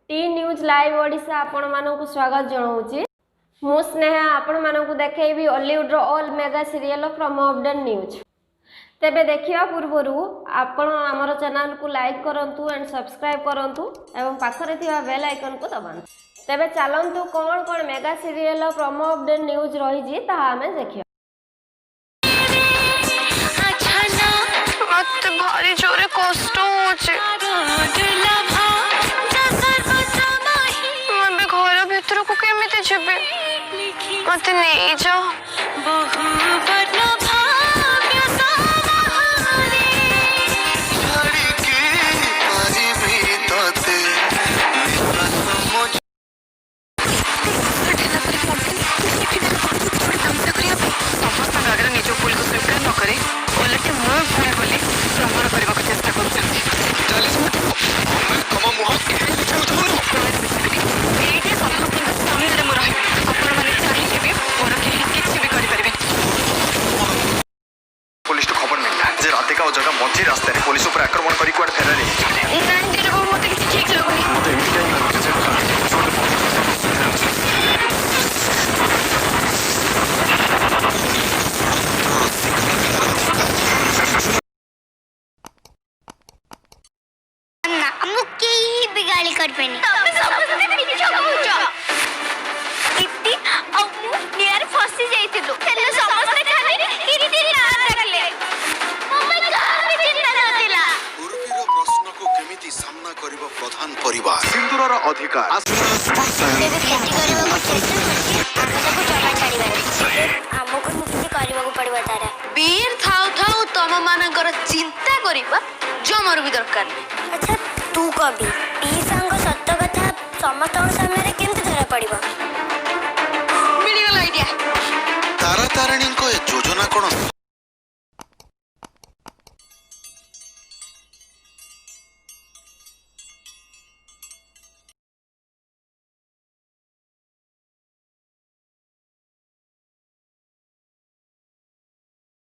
T news live Odisha आपण मानक स्वागत जनाऊँगी। मु स्नेहा आपण मानक देखी Hollywood all mega serial from update news. तेबे देखिया पूर्व आपण आमर चैनल को लाइक करंतु एंड सब्सक्राइब करंतु एवं पाखरे थिबा बेल आइकन को दबाନ୍ତୁ। तेबे चलंतु कौन कौन mega serial from update news रही ताहा हमें देखिया। मत भारी जोरे कष्ट होचे मैं घर भीतर को केमिति जेबे मत नहीं जाओ निज भूल को स्वीकार न करे ओलटे मो भूल बोली प्रमाण करने को चेष्टा पुलिस खबर मिलला जे राधिका और जगह मझी रास्ता रे पुलिस ऊपर आक्रमण करी कुआड फेरारी मते किछि ठीक लागुनी मते एमिति काई लागे जे ना मुके ही बिगाड़ी कर पेनी तमे समझते मिछ कहूछ इत्ती अब मु नियर फसी जाइतिलो हेले समस्त खाली किरिति ना लागले मम्मी काहे चिंता नथिला पूर्वीर प्रश्न को केमिति सामना करिबो प्रधान परिवार सिंदूरर अधिकार तेरे खेती करबा को चेष्टा करछि आकाश को जमा छाड़ीबारे हमको मुक्ति करबा को पड़बा तारा बीर थाउ थाउ तम मानकर चिंता करिबा जमर भी दरकार नहीं। अच्छा तू कभी पी संग सत्य कथा समस्त सामने केमति धरा पड़िबा मिल गला आइडिया तारा तारिणी को ए योजना कोन